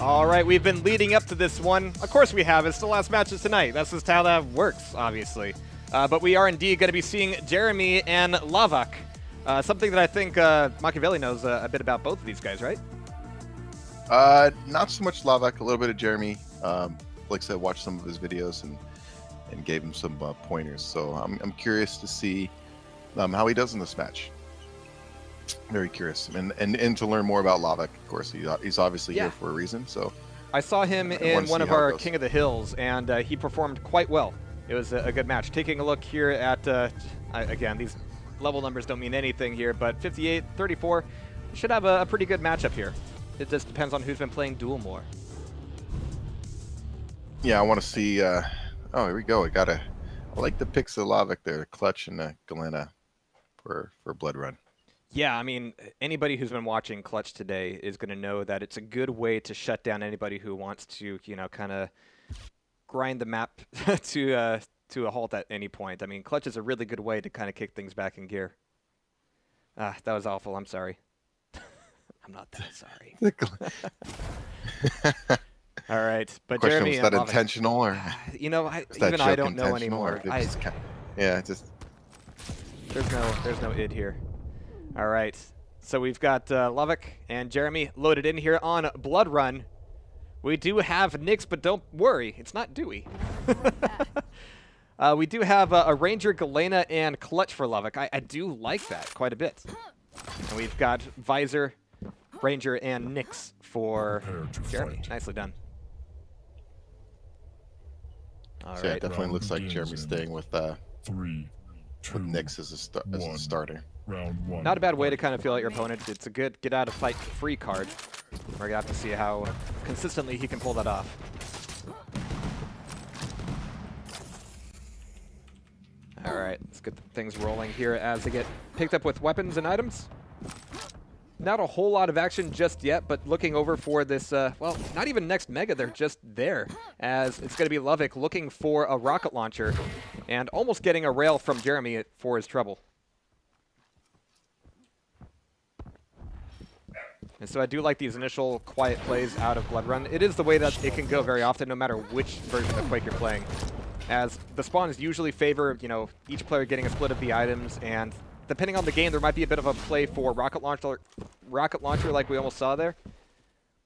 All right, we've been leading up to this one. Of course we have. It's the last matches tonight. That's just how that works, obviously. But we are indeed going to be seeing Jeremy and Lavak. Something that I think Machiavelli knows a bit about both of these guys, right? Not so much Lavak, a little bit of Jeremy. Like I said, watched some of his videos and gave him some pointers. So I'm curious to see how he does in this match. Very curious, and to learn more about Lavak. Of course, he's obviously here for a reason. So I saw him in one of our King of the Hills, and he performed quite well. It was a good match. Taking a look here at again, these level numbers don't mean anything here, but 58, 34 should have a pretty good matchup here. It just depends on who's been playing Duel more. Yeah, I want to see. Oh, here we go. I like the picks of Lavak there, Clutch and Galena for Blood Run. Yeah, I mean, anybody who's been watching Clutch today is going to know that it's a good way to shut down anybody who wants to, you know, kind of grind the map to a halt at any point. I mean, Clutch is a really good way to kind of kick things back in gear. That was awful. I'm sorry. I'm not that sorry. All right, but Question, Jeremy, was that intentional or? You know, even I don't know anymore. Yeah, just there's no id here. All right, so we've got Lavak and Jeremy loaded in here on Blood Run. We do have Nyx, but don't worry, it's not Dewey. We do have a Ranger, Galena, and Clutch for Lavak. I do like that quite a bit. And we've got Visor, Ranger, and Nyx for Jeremy. Nicely done. All right. Yeah, it definitely looks like Jeremy's staying with Nyx as a starter. Not a bad way to kind of feel out your opponent. It's a good get out of fight free card. We're gonna have to see how consistently he can pull that off. All right, let's get things rolling here as they get picked up with weapons and items. Not a whole lot of action just yet, but looking over for this, well, not even next Mega, they're just there, as it's going to be Lavak looking for a rocket launcher and almost getting a rail from Jeremy for his trouble. And so I do like these initial quiet plays out of Blood Run. It is the way that it can go very often, no matter which version of Quake you're playing, as the spawns usually favor, you know, each player getting a split of the items, and depending on the game, there might be a bit of a play for rocket launcher like we almost saw there.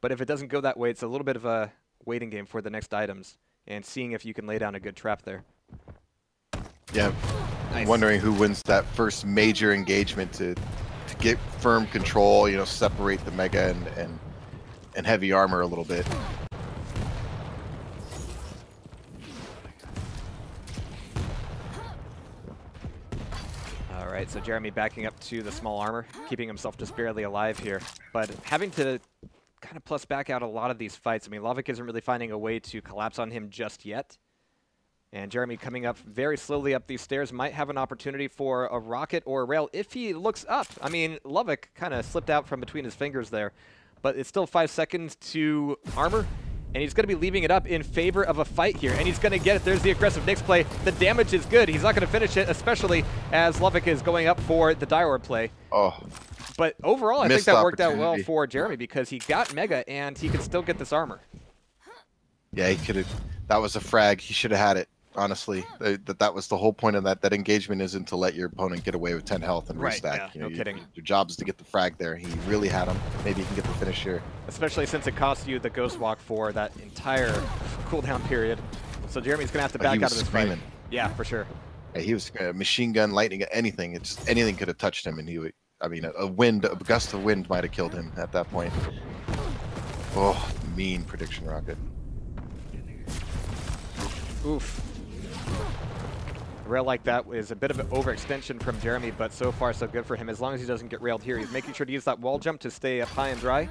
But if it doesn't go that way, it's a little bit of a waiting game for the next items and seeing if you can lay down a good trap there. Yeah, nice. Wondering who wins that first major engagement to get firm control, you know, separate the Mega and heavy armor a little bit. All right, so Jeremy backing up to the small armor, keeping himself just barely alive here, but having to kind of plus back out a lot of these fights. I mean, Lavak isn't really finding a way to collapse on him just yet. And Jeremy coming up very slowly up these stairs might have an opportunity for a rocket or a rail if he looks up. I mean, Lavak kind of slipped out from between his fingers there, but it's still 5 seconds to armor. And he's going to be leaving it up in favor of a fight here. And he's going to get it. There's the aggressive Nyx play. The damage is good. He's not going to finish it, especially as Lavak is going up for the Dior play. Oh. But overall, I think that worked out well for Jeremy because he got Mega and he could still get this armor. Yeah, he could have. That was a frag. He should have had it, honestly. That was the whole point of that engagement, isn't to let your opponent get away with 10 health and restack. Yeah, you know, no kidding. Your job is to get the frag there. He really had him. Maybe he can get the finish here. Especially since it cost you the Ghost Walk for that entire cooldown period. So Jeremy's going to have to back out of this fight. Yeah, for sure. Yeah, he was machine gun, lightning, anything. Anything could have touched him, and he would. I mean, a gust of wind might have killed him at that point. Oh, mean prediction rocket. Oof. A rail like that is a bit of an overextension from Jeremy, but so far so good for him. As long as he doesn't get railed here, he's making sure to use that wall jump to stay up high and dry.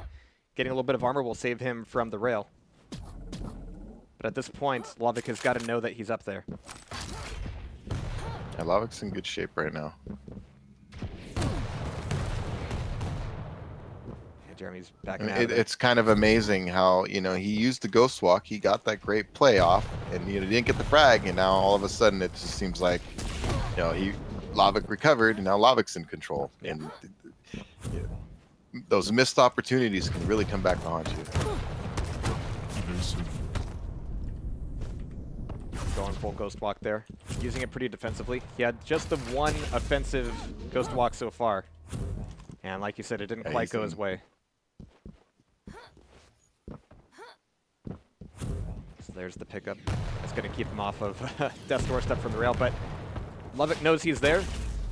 Getting a little bit of armor will save him from the rail. But at this point, Lavak has got to know that he's up there. Yeah, Lavak's in good shape right now. Jeremy's back. It's kind of amazing how, you know, he used the Ghost Walk, he got that great play off, and, you know, he didn't get the frag, and now all of a sudden it just seems like, you know, Lavak recovered, and now Lavak's in control. Yeah. And those missed opportunities can really come back to haunt you. Evasive. Going full Ghost Walk there. Using it pretty defensively. He had just the one offensive Ghost Walk so far. And like you said, it didn't quite go his way. So there's the pickup. That's going to keep him off of Death's Doorstep from the rail, but lavak knows he's there.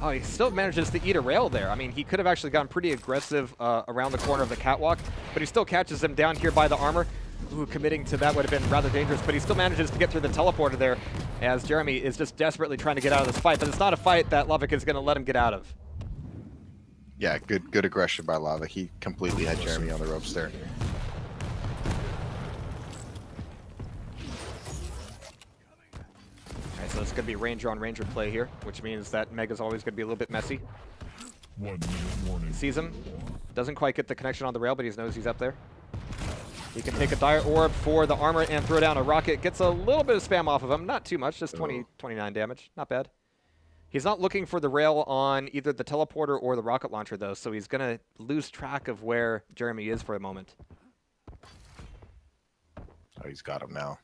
Oh, he still manages to eat a rail there. I mean, he could have actually gotten pretty aggressive around the corner of the catwalk, but he still catches him down here by the armor. Ooh, committing to that would have been rather dangerous, but he still manages to get through the teleporter there as jrmy is just desperately trying to get out of this fight, but it's not a fight that lavak is going to let him get out of. Yeah, good aggression by lavak. He completely had jrmy on the ropes there. Alright, so it's going to be ranger on ranger play here, which means that Mega's always going to be a little bit messy. 1 minute warning. He sees him, doesn't quite get the connection on the rail, but he knows he's up there. He can take a Dire Orb for the armor and throw down a rocket. Gets a little bit of spam off of him. Not too much, just 29 damage. Not bad. He's not looking for the rail on either the teleporter or the rocket launcher, though, so he's going to lose track of where jrmy is for a moment. Oh, he's got him now.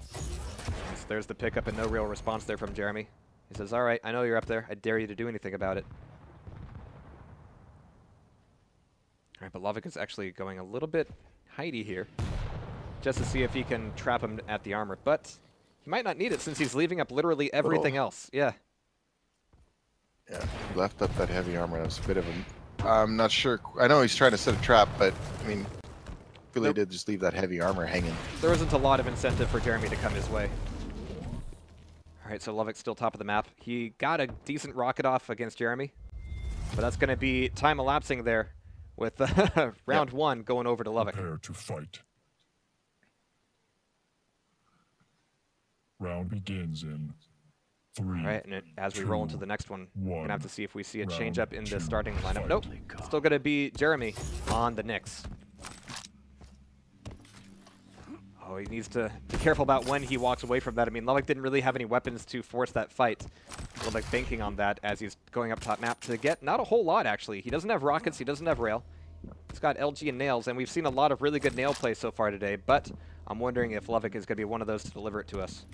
So there's the pickup and no real response there from jrmy. He says, all right, I know you're up there. I dare you to do anything about it. All right, but lavak is actually going a little bit hidey here, just to see if he can trap him at the armor. But he might not need it since he's leaving up literally everything else. Yeah. Yeah, he left up that heavy armor. That was a bit of a... I'm not sure. I know he's trying to set a trap, but, I mean, really did just leave that heavy armor hanging. There isn't a lot of incentive for jrmy to come his way. All right, so lavak's still top of the map. He got a decent rocket off against jrmy, but that's going to be time elapsing there, with round one going over to lavak. Prepare to fight. Round begins in 3. All right, and as we roll into the next one, we're going to have to see if we see a change up in the 2, starting lineup. fight. Nope, still going to be jrmy on the Nyx. Oh, he needs to be careful about when he walks away from that. I mean, lavak didn't really have any weapons to force that fight. lavak banking on that as he's going up top map to get not a whole lot, actually. He doesn't have rockets, he doesn't have rail. He's got LG and nails, and we've seen a lot of really good nail play so far today, but I'm wondering if lavak is going to be one of those to deliver it to us.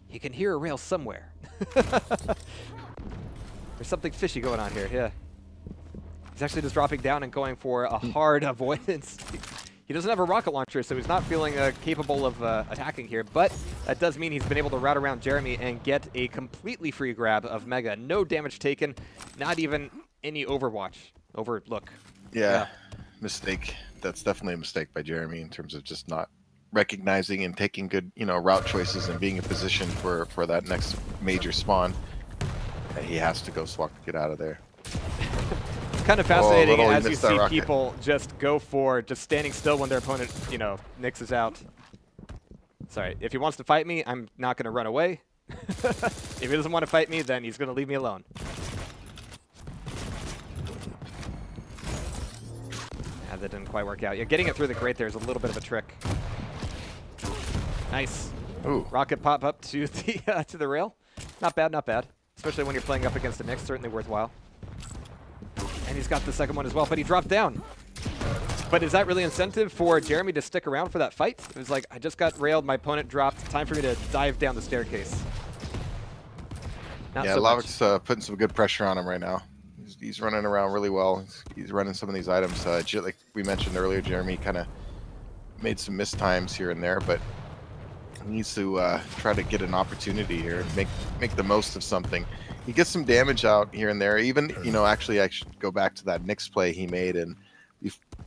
He can hear a rail somewhere. There's something fishy going on here, yeah. He's actually just dropping down and going for a hard avoidance. He doesn't have a rocket launcher, so he's not feeling capable of attacking here, but that does mean he's been able to route around jrmy and get a completely free grab of Mega. No damage taken, not even any overlook. Yeah, mistake. That's definitely a mistake by jrmy in terms of just not recognizing and taking good, route choices and being in position for that next major spawn. And he has to go swap to get out of there. It's kind of fascinating as you see people just go for just standing still when their opponent, Nyx is out. Sorry, if he wants to fight me, I'm not going to run away. If he doesn't want to fight me, then he's going to leave me alone. Yeah, that didn't quite work out. Yeah, getting it through the grate there is a little bit of a trick. Nice. Ooh. Rocket pop up to the to the rail. Not bad, not bad. Especially when you're playing up against the Nyx, certainly worthwhile. And he's got the second one as well, but he dropped down. But is that really incentive for jrmy to stick around for that fight? It was like, I just got railed, my opponent dropped, time for me to dive down the staircase. Not yeah, so lavak's putting some good pressure on him right now. He's running around really well. He's running some of these items. Like we mentioned earlier, jrmy kind of made some missed times here and there, but he needs to try to get an opportunity here and make the most of something. He gets some damage out here and there. Even, actually I should go back to that Nyx play he made in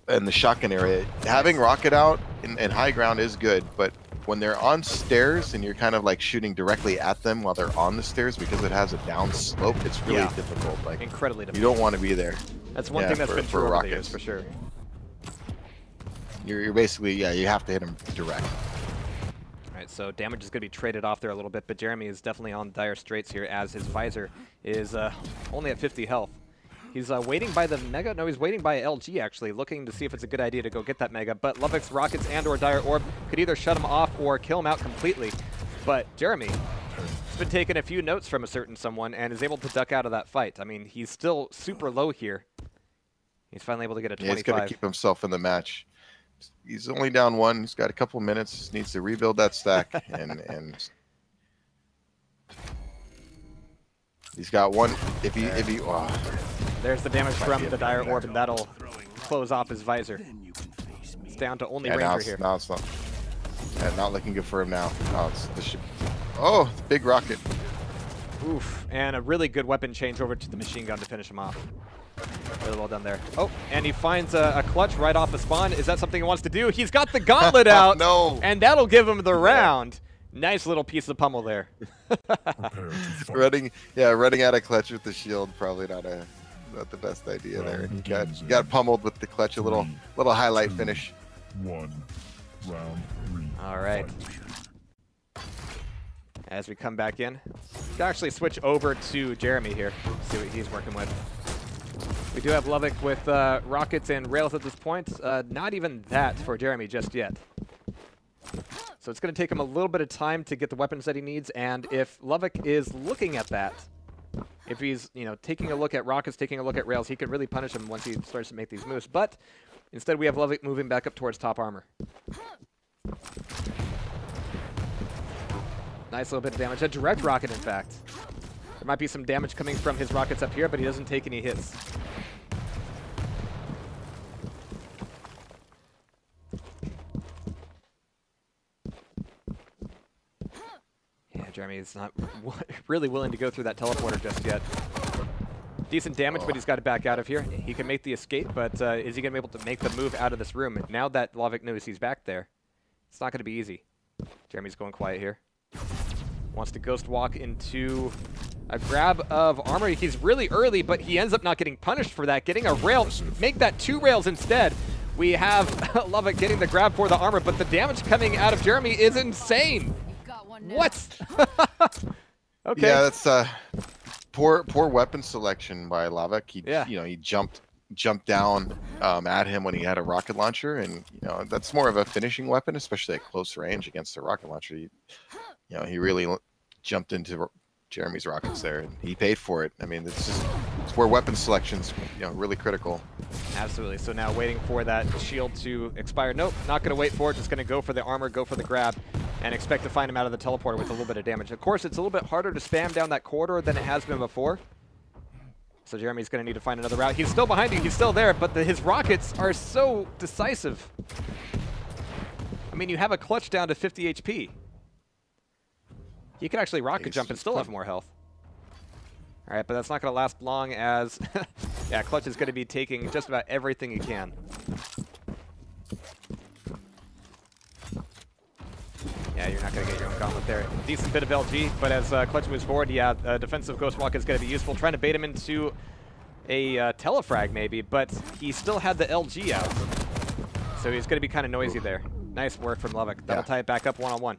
the shotgun area. Having rocket out in high ground is good, but when they're on stairs and you're kind of like shooting directly at them while they're on the stairs because it has a down slope, it's really difficult. Like incredibly difficult. You don't want to be there. That's one thing that's been true over the years, for sure. You're basically, you have to hit them direct. So damage is going to be traded off there a little bit, but jrmy is definitely on dire straits here as his visor is only at 50 health. He's waiting by the Mega. No, he's waiting by LG, actually, looking to see if it's a good idea to go get that Mega. But lavak's rockets and or Dire Orb could either shut him off or kill him out completely. But jrmy has been taking a few notes from a certain someone and is able to duck out of that fight. I mean, he's still super low here. He's finally able to get a 25. Yeah, he's got to keep himself in the match. He's only down one. He's got a couple minutes. Needs to rebuild that stack, and he's got one. If he There's the damage from the Dire Orb, and that'll close off his visor. It's down to only Ranger here. Now it's not. Yeah, not looking good for him now. Oh, it's the ship. Oh, the big rocket. Oof, and a really good weapon change over to the machine gun to finish him off. Really well done there. Oh, and he finds a clutch right off the spawn. Is that something he wants to do? He's got the gauntlet out, no. And that'll give him the round. Nice little piece of pummel there. running out of clutch with the shield, probably not the best idea there. He got pummeled with the clutch, a little highlight finish. 1 round 3. All right. As we come back in, we can actually switch over to Jeremy here, see what he's working with. We do have lavak with rockets and rails at this point. Not even that for Jeremy just yet. So it's going to take him a little bit of time to get the weapons that he needs, and if lavak is looking at that, if he's taking a look at rockets, taking a look at rails, he can really punish him once he starts to make these moves. But instead we have lavak moving back up towards top armor. Nice little bit of damage. A direct rocket, in fact. There might be some damage coming from his rockets up here, but he doesn't take any hits. Yeah, Jeremy is not really willing to go through that teleporter just yet. Decent damage, but he's got to back out of here. He can make the escape, but is he going to be able to make the move out of this room? Now that lavak knows he's back there, it's not going to be easy. Jeremy's going quiet here. Wants to ghost walk into a grab of armor. He's really early, but he ends up not getting punished for that. Getting a rail, make that 2 rails instead. We have lavak getting the grab for the armor, but the damage coming out of Jeremy is insane. What? Okay. Yeah, that's poor weapon selection by lavak. He jumped down at him when he had a rocket launcher, and that's more of a finishing weapon, especially at close range against a rocket launcher. He really jumped into Jeremy's rockets there, and he paid for it. I mean, it's where weapon selection's really critical. Absolutely. So now waiting for that shield to expire. Nope, not going to wait for it. Just going to go for the armor, go for the grab, and expect to find him out of the teleporter with a little bit of damage. Of course, it's a little bit harder to spam down that corridor than it has been before. So Jeremy's going to need to find another route. He's still behind you. He's still there, but his rockets are so decisive. I mean, you have a clutch down to 50 HP. He can actually rocket jump and still have more health. All right, but that's not going to last long as yeah, clutch is going to be taking just about everything he can. Yeah, you're not going to get your own gauntlet there. Decent bit of LG, but as clutch moves forward, yeah, defensive ghost walk is going to be useful. Trying to bait him into a telefrag maybe, but he still had the LG out. So he's going to be kind of noisy there. Nice work from lavak. That'll tie it back up one-on-one.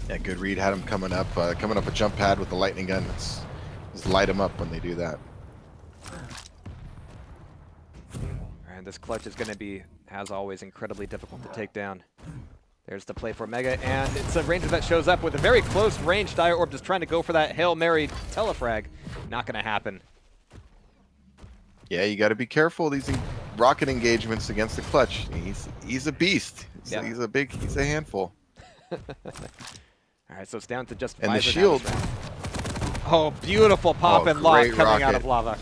Yeah, good read. Had him coming up a jump pad with the lightning gun. Just light him up when they do that. And this clutch is going to be, as always, incredibly difficult to take down. There's the play for Mega, and it's a ranger that shows up with a very close range. Dire Orb just trying to go for that Hail Mary telefrag. Not going to happen. Yeah, you got to be careful these rocket engagements against the clutch. He's a beast. He's a handful. All right, so it's down to just and the shield. Oh, beautiful pop and lock coming rocket out of lavak.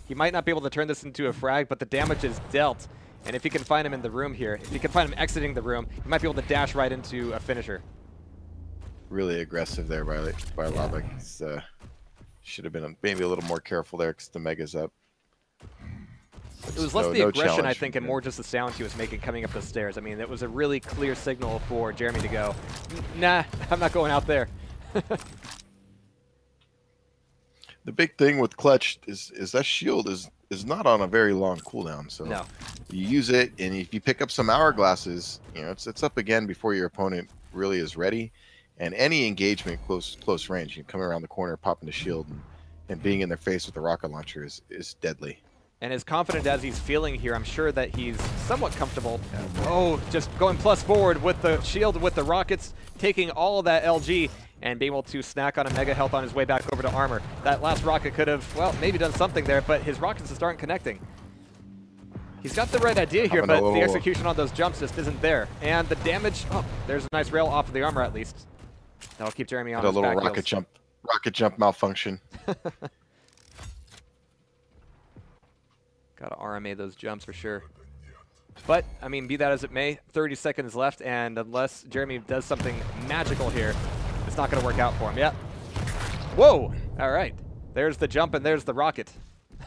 He might not be able to turn this into a frag, but the damage is dealt. And if he can find him in the room here, if he can find him exiting the room, he might be able to dash right into a finisher. Really aggressive there by lavak. Should have been maybe a little more careful there because the Mega's up. It was less the aggression, I think, and more just the sound he was making coming up the stairs. I mean, it was a really clear signal for Jeremy to go, nah, I'm not going out there. The big thing with clutch is that shield is not on a very long cooldown. So no. You use it, and if you pick up some hourglasses, it's up again before your opponent really is ready. And any engagement close range, you come around the corner, popping the shield, and being in their face with the rocket launcher is deadly. And as confident as he's feeling here, I'm sure that he's somewhat comfortable. Oh, just going plus forward with the shield, with the rockets, taking all of that LG and being able to snack on a mega health on his way back over to armor. That last rocket could have, well, maybe done something there, but his rockets just aren't connecting. He's got the right idea here, Having a but the little- execution on those jumps just isn't there. And the damage, oh, there's a nice rail off of the armor at least. That'll keep Jeremy on a his little back rocket heels. jump malfunction. Gotta RMA those jumps for sure. But, I mean, be that as it may, 30 seconds left, and unless Jeremy does something magical here, it's not going to work out for him. Yep. Whoa! All right. There's the jump, and there's the rocket.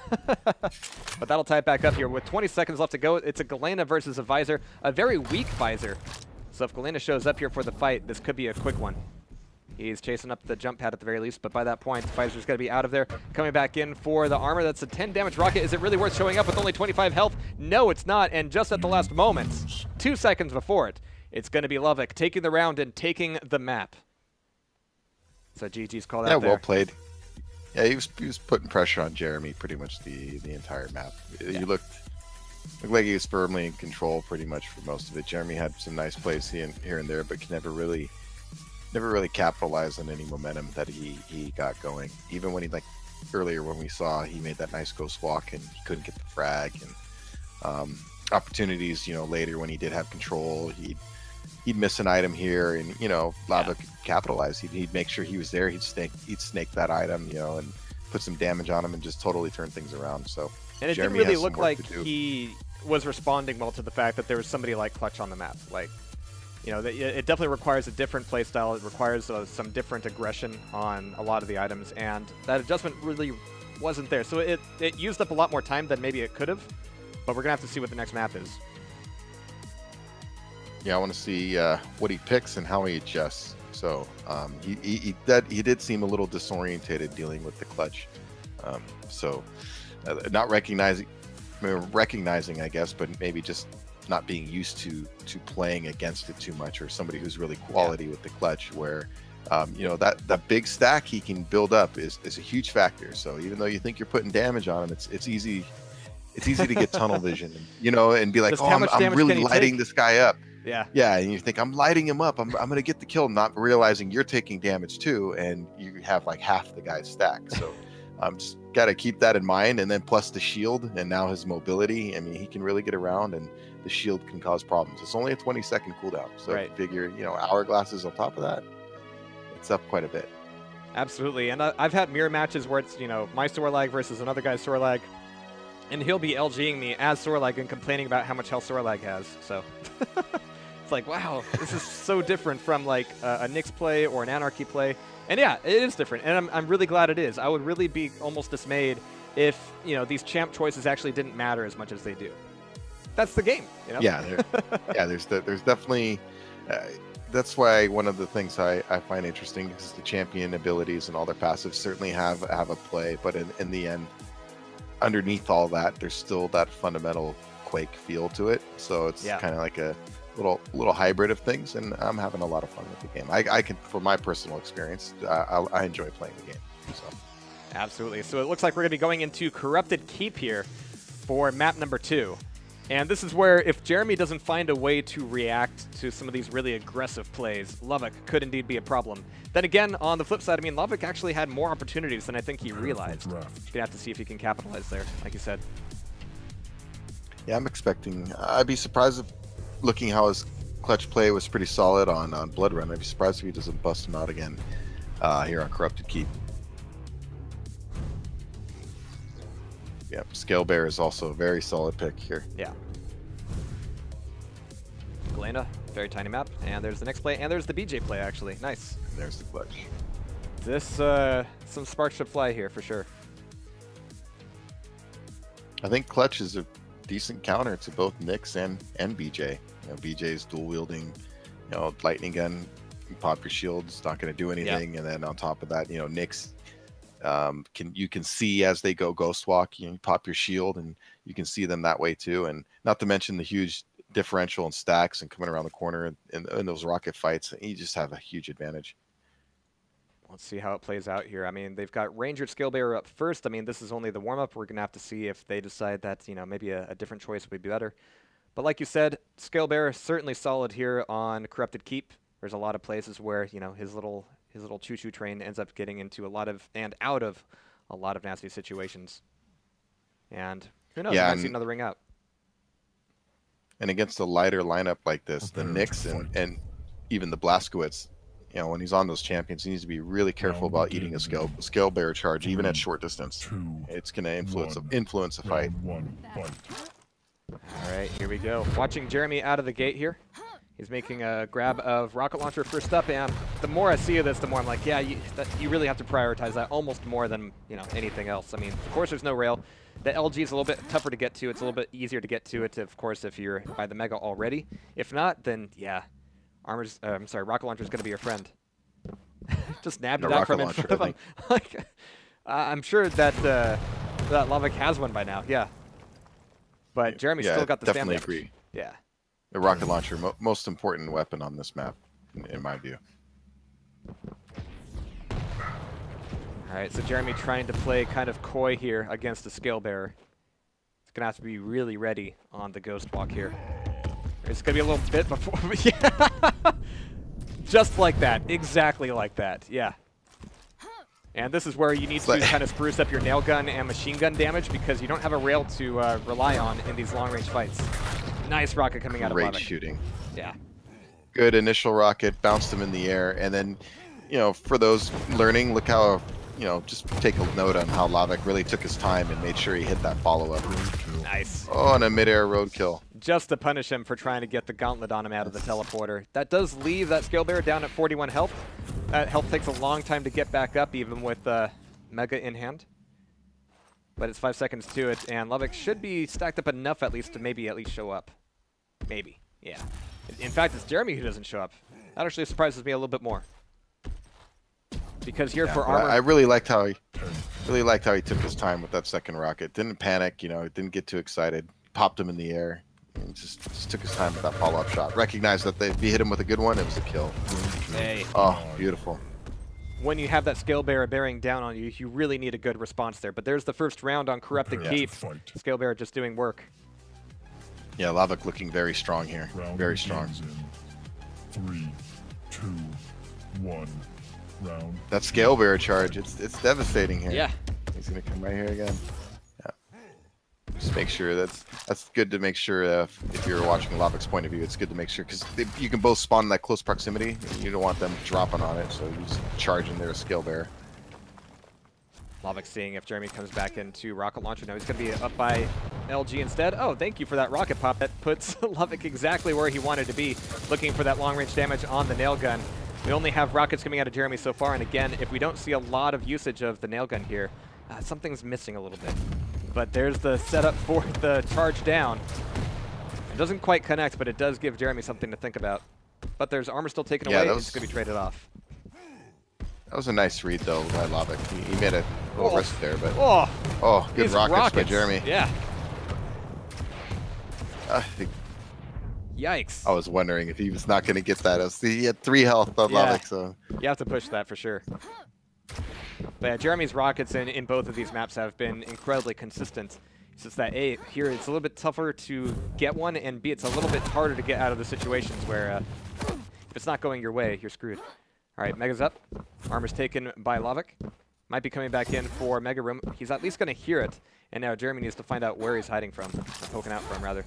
But that'll tie it back up here. With 20 seconds left to go, it's a Galena versus a Visor, a very weak Visor. So if Galena shows up here for the fight, this could be a quick one. He's chasing up the jump pad at the very least, but by that point, Visor's going to be out of there. Coming back in for the armor. That's a 10 damage rocket. Is it really worth showing up with only 25 health? No, it's not. And just at the last moment, 2 seconds before it, it's going to be Lavak taking the round and taking the map. So GG's called out there. Yeah, well played. Yeah, he was putting pressure on Jeremy pretty much the entire map. Yeah. He looked like he was firmly in control pretty much for most of it. Jeremy had some nice plays here and there, but can never really capitalize on any momentum that he got going. Even when earlier when we saw he made that nice ghost walk and he couldn't get the frag, and opportunities, later when he did have control, he'd miss an item here, and Lava could capitalize. He'd make sure he was there. He'd snake that item, and put some damage on him and just totally turn things around. So and it Jeremy didn't really has look some work like to do. he was responding well to the fact that there was somebody like Clutch on the map. It definitely requires a different playstyle. It requires some different aggression on a lot of the items, and that adjustment really wasn't there. So it used up a lot more time than maybe it could have, but we're going to have to see what the next map is. Yeah, I want to see what he picks and how he adjusts. So he did seem a little disorientated dealing with the clutch. Not recognizing, I guess, but maybe just not being used to playing against it too much, or somebody who's really quality with the clutch, where that big stack he can build up is a huge factor. So even though you think you're putting damage on him, it's easy to get tunnel vision, and be like, Just oh, how much I'm damage really can he lighting take? this guy up. Yeah. And you think, I'm lighting him up, I'm gonna get the kill, not realizing you're taking damage too, and you have like half the guy's stack. So just gotta keep that in mind, and then plus the shield and now his mobility. I mean, he can really get around, and the shield can cause problems. It's only a 20-second cooldown, so Right. if you figure hourglasses on top of that, it's up quite a bit. Absolutely, and I've had mirror matches where it's, my Sorlag versus another guy's Sorlag, and he'll be LGing me as Sorlag and complaining about how much health Sorlag has, so... It's like, wow, this is so different from like a Nyx play or an Anarchy play. And yeah, it is different, and I'm really glad it is. I would really be almost dismayed if, these champ choices actually didn't matter as much as they do. That's the game, Yeah, there's definitely... that's why one of the things I find interesting is the champion abilities and all their passives certainly have a play, but in the end, underneath all that, there's still that fundamental Quake feel to it. So it's kind of like a little hybrid of things, and I'm having a lot of fun with the game. I can, from my personal experience, I enjoy playing the game. So. Absolutely. So it looks like we're going to be going into Corrupted Keep here for map number 2. And this is where, if Jeremy doesn't find a way to react to some of these really aggressive plays, Lavak could indeed be a problem. Then again, on the flip side, I mean, Lavak actually had more opportunities than I think he realized. You're going to have to see if he can capitalize there, like you said. Yeah, I'm expecting... I'd be surprised if, looking how his clutch play was pretty solid on Blood Run, I'd be surprised if he doesn't bust him out again here on Corrupted Keep. Yeah, Scale Bear is also a very solid pick here. Yeah. Galena, very tiny map. And there's the next play, and there's the BJ play, actually. Nice. And there's the clutch. This, some sparks should fly here, for sure. I think clutch is a decent counter to both Nyx and BJ. BJ's dual wielding, lightning gun, pop your shield, it's not going to do anything. And then on top of that, Nyx, you can see as they go ghost walk, you pop your shield, and you can see them that way too. And not to mention the huge differential in stacks and coming around the corner in those rocket fights, you just have a huge advantage. Let's see how it plays out here. I mean, they've got Ranger Scalebearer up first. I mean, this is only the warm-up. We're going to have to see if they decide that, maybe a different choice would be better. But like you said, Scalebearer certainly solid here on Corrupted Keep. There's a lot of places where, his little choo-choo train ends up getting into a lot of, and out of, a lot of nasty situations. And who knows, we might see another ring out. And against a lighter lineup like this, the Knicks and even the Blazkowicz, you know, when he's on those champions, he needs to be really careful about eating a scale bearer charge, even at short distance. It's going to influence a fight. All right, here we go. Watching Jeremy out of the gate here. He's making a grab of rocket launcher first up, and the more I see of this, the more I'm like, yeah, you really have to prioritize that almost more than, you know, anything else. I mean, of course, there's no rail. The LG is a little bit tougher to get to. It's a little bit easier to get to it, of course, if you're by the Mega already. If not, then yeah, rocket launcher is going to be your friend. Just nabbed it out from in front of him. Like, I'm sure that that lavak has one by now. Yeah, but Jeremy's still got the definitely stamina. agree. Yeah. The rocket launcher, most important weapon on this map, in my view. All right, so Jeremy trying to play kind of coy here against the scale bearer. He's gonna have to be really ready on the ghost walk here. It's gonna be a little bit before, yeah. Just like that, exactly like that, yeah. And this is where you need to kind of spruce up your nail gun and machine gun damage because you don't have a rail to rely on in these long-range fights. Nice rocket coming out of lavak. Great shooting. Yeah. Good initial rocket, bounced him in the air, and then, you know, for those learning, look how, you know, just take a note on how lavak really took his time and made sure he hit that follow-up. Nice. Oh, and a mid-air roadkill. Just to punish him for trying to get the gauntlet on him out of the teleporter. That does leave that scale bearer down at 41 health. That health takes a long time to get back up, even with Mega in hand. But it's 5 seconds to it, and lavak should be stacked up enough at least to maybe at least show up. Maybe, yeah. In fact, it's Jeremy who doesn't show up. That actually surprises me a little bit more. Because here for armor, I really liked how he took his time with that second rocket. Didn't panic, you know, didn't get too excited. Popped him in the air. And just took his time with that follow-up shot. Recognized that if he hit him with a good one, it was a kill. Hey. Oh, beautiful. When you have that scale bearer bearing down on you, you really need a good response there. But there's the first round on Corrupted Keep. Scale bearer just doing work. Yeah, lavak looking very strong here. Very strong. 3, 2, 1. Round. That scale bearer charge, it's devastating here. Yeah. He's gonna come right here again. Yeah. Just make sure that's good to make sure if you're watching lavak's point of view, it's good to make sure because you can both spawn in that close proximity. And you don't want them dropping on it, so you just charge in there a scale bearer. lavak seeing if Jeremy comes back into rocket launcher. No, he's going to be up by LG instead. Oh, thank you for that rocket pop. That puts lavak exactly where he wanted to be, looking for that long-range damage on the nail gun. We only have rockets coming out of Jeremy so far, and again, if we don't see a lot of usage of the nail gun here, something's missing a little bit. But there's the setup for the charge down. It doesn't quite connect, but it does give Jeremy something to think about. But there's armor still taken away. It's going to be traded off. That was a nice read, though, by lavak. He made a little risk there, but... good rockets by Jeremy. Yeah. Yikes. I was wondering if he was not going to get that. He had 3 health on lavak, so... You have to push that for sure. But yeah, Jeremy's rockets in both of these maps have been incredibly consistent. It's just that, A, here it's a little bit tougher to get one, and B, it's a little bit harder to get out of the situations where if it's not going your way, you're screwed. All right, Mega's up. Armor's taken by lavak. Might be coming back in for Mega Room. He's at least going to hear it, and now Jeremy needs to find out where he's hiding from. Or poking out from, rather.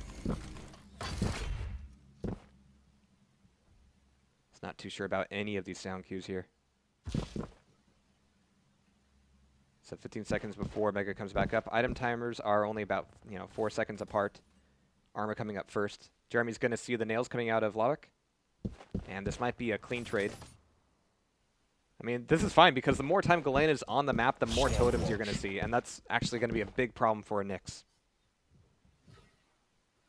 He's not too sure about any of these sound cues here. So 15 seconds before Mega comes back up. Item timers are only about 4 seconds apart. Armor coming up first. Jeremy's going to see the nails coming out of lavak. And this might be a clean trade. I mean, this is fine because the more time Galena is on the map, the more totems you're going to see. And that's actually going to be a big problem for a Nyx.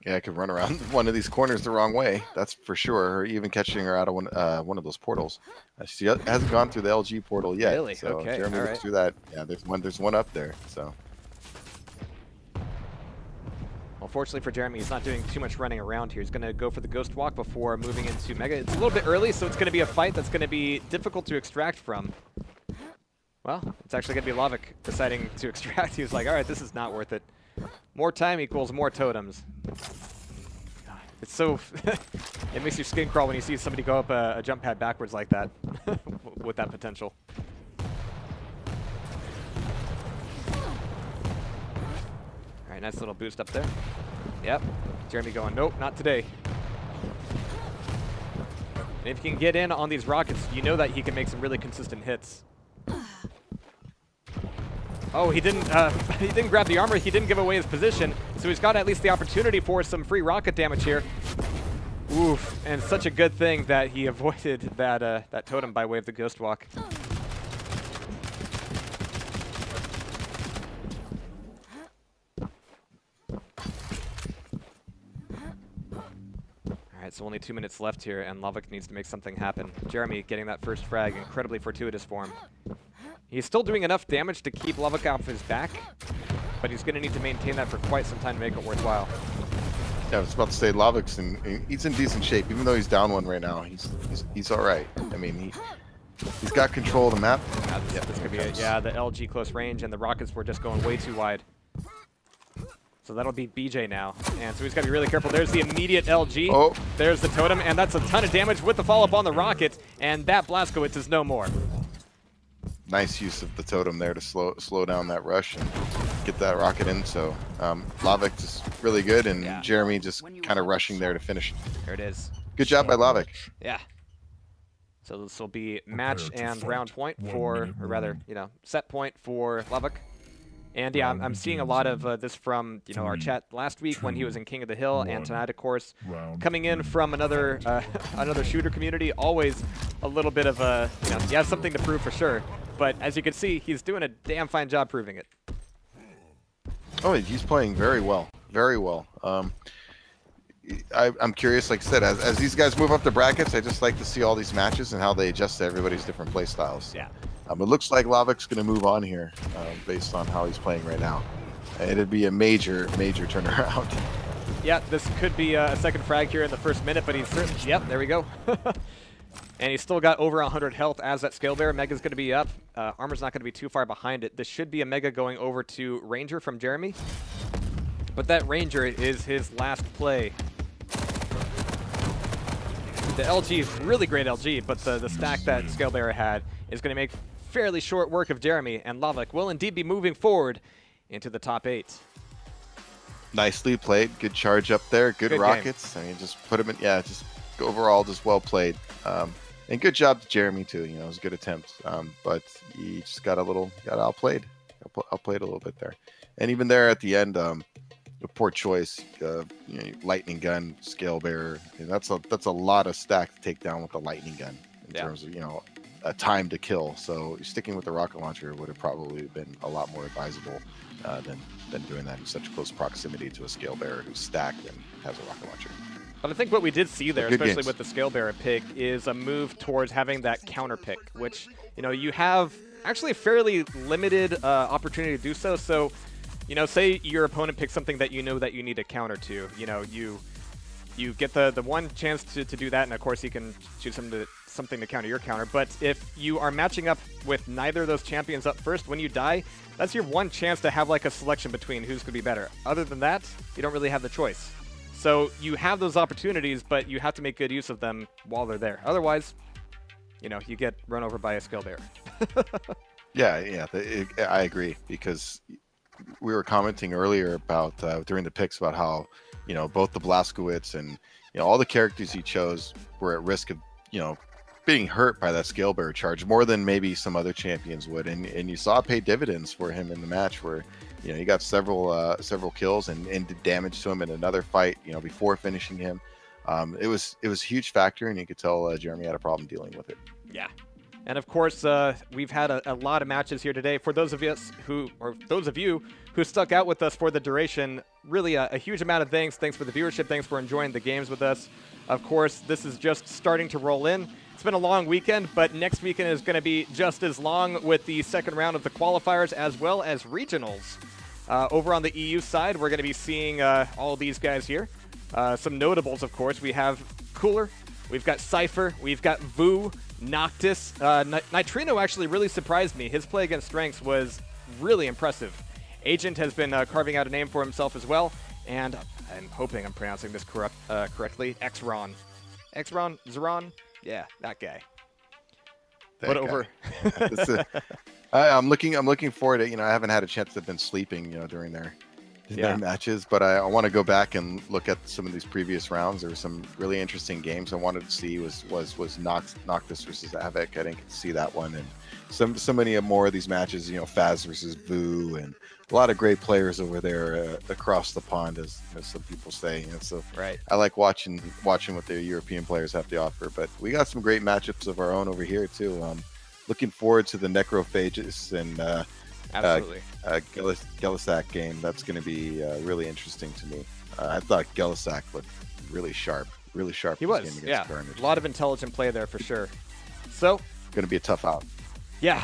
Yeah, I could run around one of these corners the wrong way. That's for sure. Or even catching her out of one of those portals. She hasn't gone through the LG portal yet. Really? So okay. Jeremy looks through that. Yeah, there's one up there. So. Well, fortunately for Jeremy, he's not doing too much running around here. He's going to go for the Ghost Walk before moving into Mega. It's a little bit early, so it's going to be a fight that's going to be difficult to extract from. Well, it's actually going to be lavak deciding to extract. He was like, all right, this is not worth it. More time equals more totems. It's so... it makes your skin crawl when you see somebody go up a jump pad backwards like that with that potential. All right, nice little boost up there. Yep. Jeremy going, nope, not today. And if he can get in on these rockets, you know that he can make some really consistent hits. Oh, he didn't grab the armor. He didn't give away his position, so he's got at least the opportunity for some free rocket damage here. Oof, and such a good thing that he avoided that that totem by way of the Ghost Walk. Alright, so only 2 minutes left here, and lavak needs to make something happen. Jeremy getting that first frag, incredibly fortuitous for him. He's still doing enough damage to keep lavak off his back, but he's going to need to maintain that for quite some time to make it worthwhile. Yeah, I was about to say lavak's he's in decent shape, even though he's down one right now. He's all right. I mean, he's got control of the map. Yeah, this could be it. Yeah, the LG close range, and the rockets were just going way too wide. So that'll be BJ now. And so he's got to be really careful. There's the immediate LG. Oh. There's the totem, and that's a ton of damage with the follow-up on the rocket, and that Blazkowicz is no more. Nice use of the totem there to slow down that rush and get that rocket in. So lavak is really good, and yeah. Jeremy just kind of rushing there to finish. There it is. Good job by lavak. Yeah. So this will be match and round point for, or rather, you know, set point for lavak. And yeah, I'm seeing a lot of this from, you know, our chat last week when he was in King of the Hill, and tonight, of course, coming in from another another shooter community. Always a little bit of a, you know, he has something to prove for sure. But as you can see, he's doing a damn fine job proving it. Oh, he's playing very well, very well. I'm curious, like I said, as these guys move up the brackets, I just like to see all these matches and how they adjust to everybody's different play styles. Yeah. It looks like lavak's going to move on here based on how he's playing right now. It'd be a major turnaround. Yeah, this could be a second frag here in the first minute, but he's certainly, yep, there we go. And he's still got over 100 health as that Scale Bearer. Mega's going to be up. Armor's not going to be too far behind it. This should be a Mega going over to Ranger from Jeremy. But that Ranger is his last play. The LG is really great LG, but the stack that Scale Bearer had is going to make fairly short work of Jeremy, and lavak will indeed be moving forward into the top 8. Nicely played. Good charge up there. Good rockets. Game. I mean, just put him in. Yeah, just overall, just well played. And good job to Jeremy too. You know, it was a good attempt. But he just got outplayed. Outplayed a little bit there. And even there at the end, a poor choice. You know, lightning gun, Scale Bearer. And that's a lot of stack to take down with the lightning gun in terms of, you know, a time to kill. So sticking with the rocket launcher would have probably been a lot more advisable than doing that in such close proximity to a Scale Bearer who's stacked and has a rocket launcher. But I think what we did see there, especially games. with the Scale Bearer pick, is a move towards having that counter pick, which, you know, you have actually a fairly limited opportunity to do so. So, you know, say your opponent picks something that you know that you need a counter to. You know, you get the one chance to do that, and of course you can choose something to counter your counter. But if you are matching up with neither of those champions up first, when you die, that's your one chance to have like a selection between who's going to be better. Other than that, you don't really have the choice. So you have those opportunities, but you have to make good use of them while they're there. Otherwise, you know, you get run over by a Scale Bearer. Yeah, I agree, because we were commenting earlier about during the picks about how, you know, both the Blazkowicz and, you know, all the characters he chose were at risk of, you know, being hurt by that Scale Bearer charge more than maybe some other champions would, and you saw it pay dividends for him in the match where, you know, he got several kills and did damage to him in another fight, you know, before finishing him. It was a huge factor, and you could tell Jeremy had a problem dealing with it. Yeah. And of course, we've had a lot of matches here today. For those of you who stuck out with us for the duration, really a huge amount of thanks. Thanks for the viewership. Thanks for enjoying the games with us. Of course, this is just starting to roll in. It's been a long weekend, but next weekend is going to be just as long with the second round of the qualifiers as well as regionals. Over on the EU side, we're going to be seeing all these guys here. Some notables, of course. We have Cooler, we've got Cypher, we've got Vu, Noctis. Nitrino actually really surprised me. His play against Strengths was really impressive. Agent has been carving out a name for himself as well, and I'm hoping I'm pronouncing this correctly. Xron. Zeron? Yeah, that guy. But over. I'm looking forward to, you know, I haven't had a chance to have been sleeping, you know, during their in their matches, but I want to go back and look at some of these previous rounds. There were some really interesting games I wanted to see. Was Noctis versus Havoc. I didn't get to see that one, and so many more of these matches. You know, Faz versus Vu, and a lot of great players over there across the pond, as some people say. And so right. I like watching what the European players have to offer. But we got some great matchups of our own over here too. Looking forward to the Necrophages and. Absolutely. Gelisak game. That's going to be really interesting to me. I thought Gelisak looked really sharp. He was, yeah. Carnage. A lot of intelligent play there for sure. So, going to be a tough out. Yeah.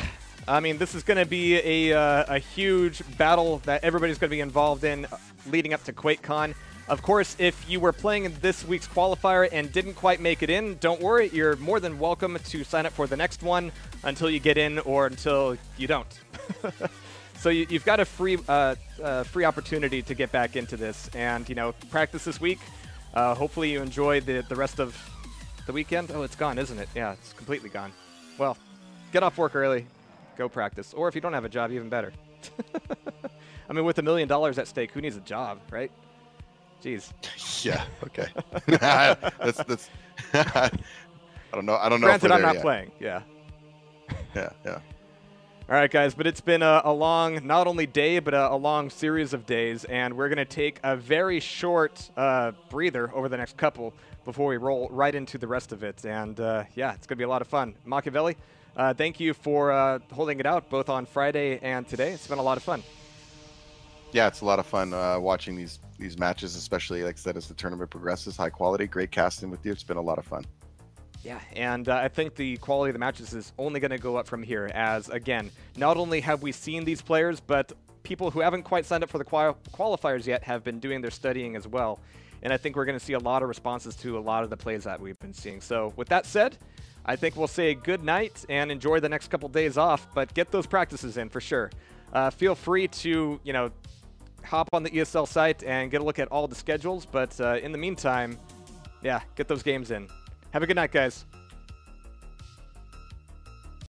I mean, this is going to be a huge battle that everybody's going to be involved in leading up to QuakeCon. Of course, if you were playing in this week's qualifier and didn't quite make it in, don't worry. You're more than welcome to sign up for the next one until you get in or until you don't. So you've got a free opportunity to get back into this and, practice this week. Hopefully you enjoy the rest of the weekend. Oh, it's gone, isn't it? Yeah, it's completely gone. Well, get off work early. Go practice. Or if you don't have a job, even better. I mean, with $1 million at stake, who needs a job, right? Jeez. Yeah. Okay. that's. I don't know. Granted, I'm not playing. Yeah. Yeah. All right, guys. But it's been a long, not only day, but a long series of days, and we're gonna take a very short breather over the next couple before we roll right into the rest of it. And yeah, it's gonna be a lot of fun. Machiavelli, thank you for holding it out both on Friday and today. It's been a lot of fun. Yeah, it's a lot of fun watching these matches, especially, like I said, as the tournament progresses. High quality, great casting with you. It's been a lot of fun. Yeah, and I think the quality of the matches is only going to go up from here as, again, not only have we seen these players, but people who haven't quite signed up for the qualifiers yet have been doing their studying as well. And I think we're going to see a lot of responses to a lot of the plays that we've been seeing. So with that said, I think we'll say good night and enjoy the next couple days off, but get those practices in for sure. Feel free to, hop on the ESL site and get a look at all the schedules. But in the meantime, yeah, get those games in. Have a good night, guys.